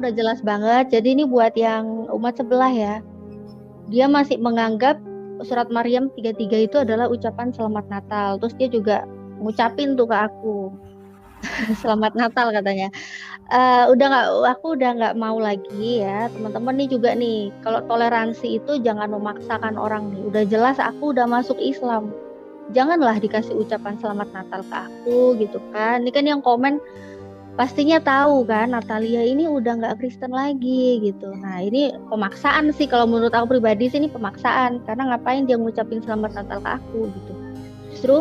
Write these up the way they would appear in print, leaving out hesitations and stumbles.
udah jelas banget. Jadi ini buat yang umat sebelah ya. Dia masih menganggap surat Maryam 33 itu adalah ucapan selamat Natal. Terus dia juga ngucapin tuh ke aku selamat Natal katanya. Aku udah nggak mau lagi ya teman-teman nih juga nih. Kalau toleransi itu jangan memaksakan orang nih. Udah jelas aku udah masuk Islam. Janganlah dikasih ucapan selamat Natal ke aku gitu kan. Ini kan yang komen pastinya tahu kan Natalia ini udah nggak Kristen lagi gitu. Nah ini pemaksaan sih kalau menurut aku pribadi sih ini pemaksaan karena ngapain dia ngucapin selamat Natal ke aku gitu. Justru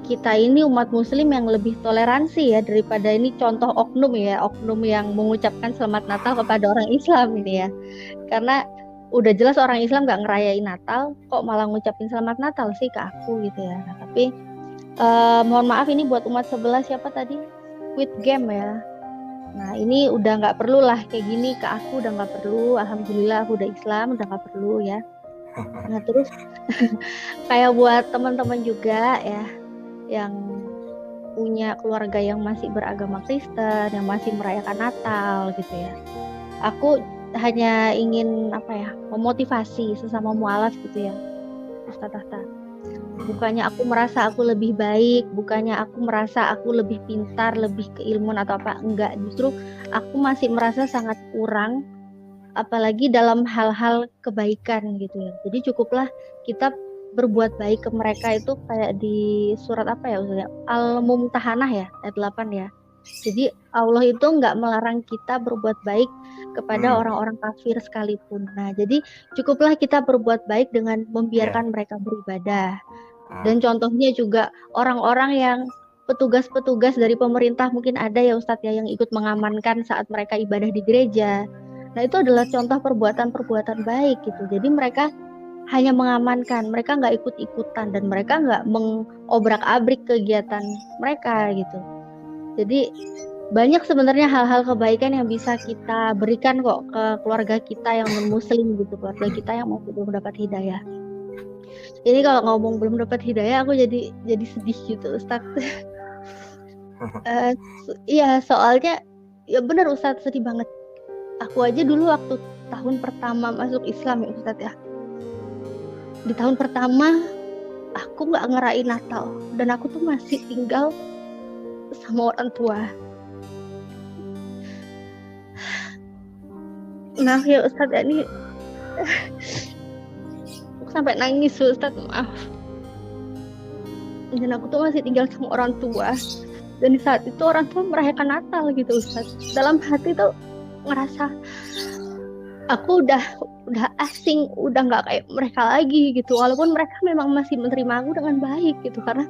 kita ini umat Muslim yang lebih toleransi ya daripada ini contoh oknum ya oknum yang mengucapkan selamat Natal kepada orang Islam ini ya. Karena udah jelas orang Islam nggak ngerayain Natal kok malah ngucapin selamat Natal sih ke aku gitu ya. Nah, tapi mohon maaf ini buat umat sebelah siapa tadi? Squid Game ya. Nah ini udah nggak perlu lah kayak gini ke aku udah nggak perlu. Alhamdulillah aku udah Islam udah nggak perlu ya. Nah terus kayak buat teman-teman juga ya yang punya keluarga yang masih beragama Kristen, yang masih merayakan Natal gitu ya. Aku hanya ingin memotivasi sesama mualaf gitu ya, Ustaz Tahta. Bukannya aku merasa aku lebih baik, bukannya aku merasa aku lebih pintar, lebih keilmuan atau apa, enggak. Justru aku masih merasa sangat kurang, apalagi dalam hal-hal kebaikan gitu ya. Jadi cukuplah kita berbuat baik ke mereka itu kayak di surat apa ya Ustaz? Al-Mumtahanah ya, ayat 8 ya. Jadi Allah itu enggak melarang kita berbuat baik kepada orang-orang kafir sekalipun. Nah, jadi cukuplah kita berbuat baik dengan membiarkan mereka beribadah. Dan contohnya juga orang-orang yang petugas-petugas dari pemerintah mungkin ada ya Ustadz ya yang ikut mengamankan saat mereka ibadah di gereja. Nah itu adalah contoh perbuatan-perbuatan baik gitu. Jadi mereka hanya mengamankan, mereka nggak ikut-ikutan dan mereka nggak mengobrak-abrik kegiatan mereka gitu. Jadi banyak sebenarnya hal-hal kebaikan yang bisa kita berikan kok ke keluarga kita yang non-muslim gitu, keluarga kita yang masih belum dapat hidayah. Ini kalau ngomong belum dapat hidayah aku jadi sedih gitu Ustadz. Iya soalnya ya benar Ustadz sedih banget. Aku aja dulu waktu tahun pertama masuk Islam ya Ustadz ya. Di tahun pertama aku nggak ngerayain Natal dan aku tuh masih tinggal sama orang tua. Nah ya Ustadz ini sampai nangis Ustadz, maaf. Dan aku tuh masih tinggal sama orang tua. Dan di saat itu orang tua merayakan Natal gitu Ustadz. Dalam hati tuh ngerasa aku udah asing, udah nggak kayak mereka lagi gitu. Walaupun mereka memang masih menerima aku dengan baik gitu. Karena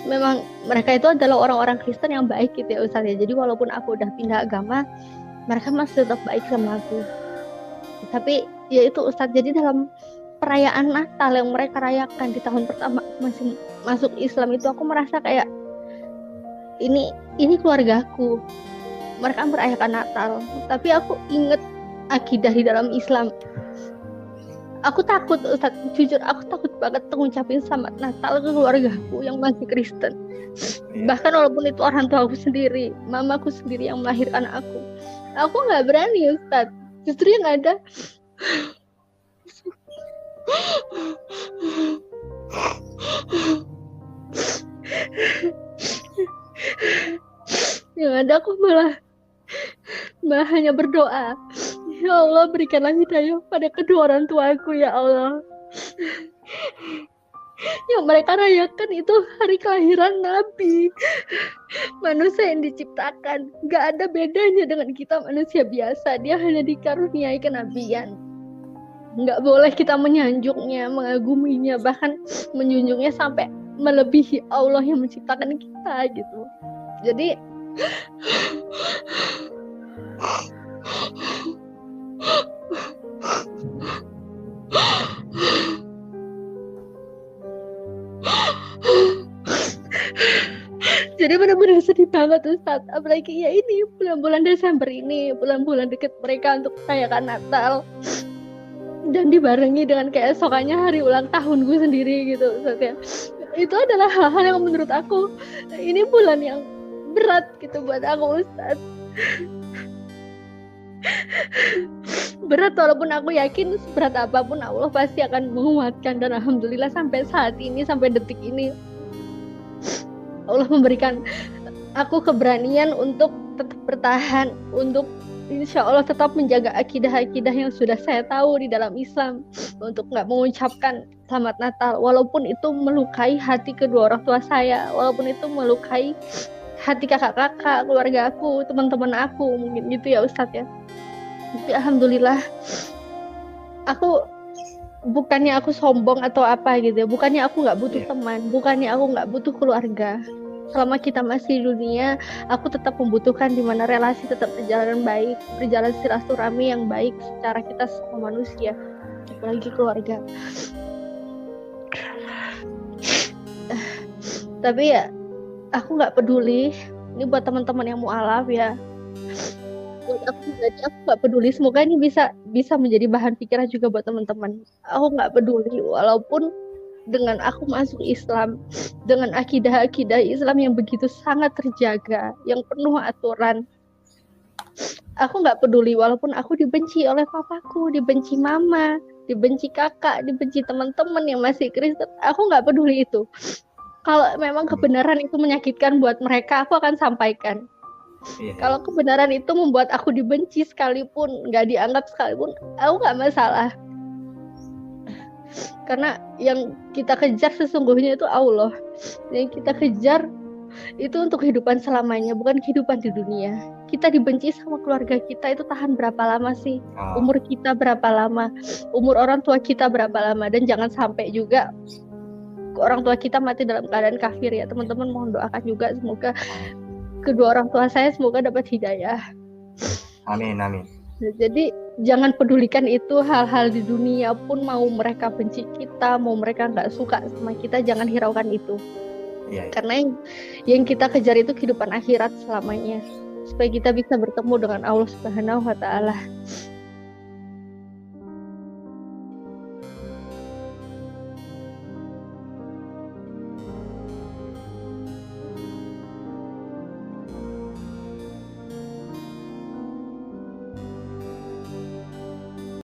memang mereka itu adalah orang-orang Kristen yang baik gitu ya Ustadz ya. Jadi walaupun aku udah pindah agama, mereka masih tetap baik sama aku. Tapi ya itu Ustadz, jadi dalam perayaan Natal yang mereka rayakan di tahun pertama masih masuk Islam itu aku merasa kayak ini keluargaku, mereka merayakan Natal tapi aku inget akidah di dalam Islam. Aku takut Ustaz, jujur aku takut banget ngucapin selamat Natal ke keluargaku yang masih Kristen. Bahkan walaupun itu orang tua aku sendiri, mamaku sendiri yang melahirkan aku nggak berani Ustaz. Justru yang ada yang ada aku malah hanya berdoa, ya Allah berikanlah hidayah pada kedua orang tuaku ya Allah. Yang mereka rayakan itu hari kelahiran Nabi, manusia yang diciptakan. Gak ada bedanya dengan kita manusia biasa. Dia hanya dikaruniai kenabian. Gak boleh kita menyanjungnya, mengaguminya, bahkan menjunjungnya sampai melebihi Allah yang menciptakan kita gitu. Jadi benar-benar sedih banget Ustaz. Apalagi ya ini bulan-bulan Desember ini, bulan-bulan deket mereka untuk merayakan Natal dan dibarengi dengan keesokannya hari ulang tahun gue sendiri gitu Ustaz ya. Itu adalah hal-hal yang menurut aku ini bulan yang berat gitu buat aku Ustaz. Berat, walaupun aku yakin seberat apapun Allah pasti akan menguatkan, dan alhamdulillah sampai saat ini, sampai detik ini Allah memberikan aku keberanian untuk tetap bertahan, untuk insya Allah tetap menjaga akidah-akidah yang sudah saya tahu di dalam Islam, untuk nggak mengucapkan selamat Natal walaupun itu melukai hati kedua orang tua saya, walaupun itu melukai hati kakak-kakak, keluarga aku, teman-teman aku, mungkin gitu ya Ustadz ya. Tapi alhamdulillah aku, bukannya aku sombong atau apa gitu ya, bukannya aku nggak butuh teman, bukannya aku nggak butuh keluarga. Selama kita masih di dunia, aku tetap membutuhkan di mana relasi tetap berjalan baik, berjalan silaturahmi yang baik secara kita sama manusia, apalagi keluarga. Tapi ya aku nggak peduli, ini buat teman-teman yang mualaf ya, buat aku pribadi aku nggak peduli, semoga ini bisa menjadi bahan pikiran juga buat teman-teman. Aku nggak peduli walaupun dengan aku masuk Islam, dengan akidah-akidah Islam yang begitu sangat terjaga, yang penuh aturan, aku nggak peduli walaupun aku dibenci oleh papaku, dibenci mama, dibenci kakak, dibenci teman-teman yang masih Kristen, aku nggak peduli itu. Kalau memang kebenaran itu menyakitkan buat mereka, aku akan sampaikan. Kalau kebenaran itu membuat aku dibenci sekalipun, nggak dianggap sekalipun, aku nggak masalah. Karena yang kita kejar sesungguhnya itu Allah. Yang kita kejar itu untuk kehidupan selamanya, bukan kehidupan di dunia. Kita dibenci sama keluarga kita itu tahan berapa lama sih? Umur kita berapa lama? Umur orang tua kita berapa lama? Dan jangan sampai juga orang tua kita mati dalam keadaan kafir ya. Teman-teman mohon doakan juga semoga kedua orang tua saya semoga dapat hidayah. Amin, amin. Jadi jangan pedulikan itu, hal-hal di dunia pun mau mereka benci kita, mau mereka nggak suka sama kita, jangan hiraukan itu. Karena yang kita kejar itu kehidupan akhirat selamanya, supaya kita bisa bertemu dengan Allah Subhanahu wa Ta'ala.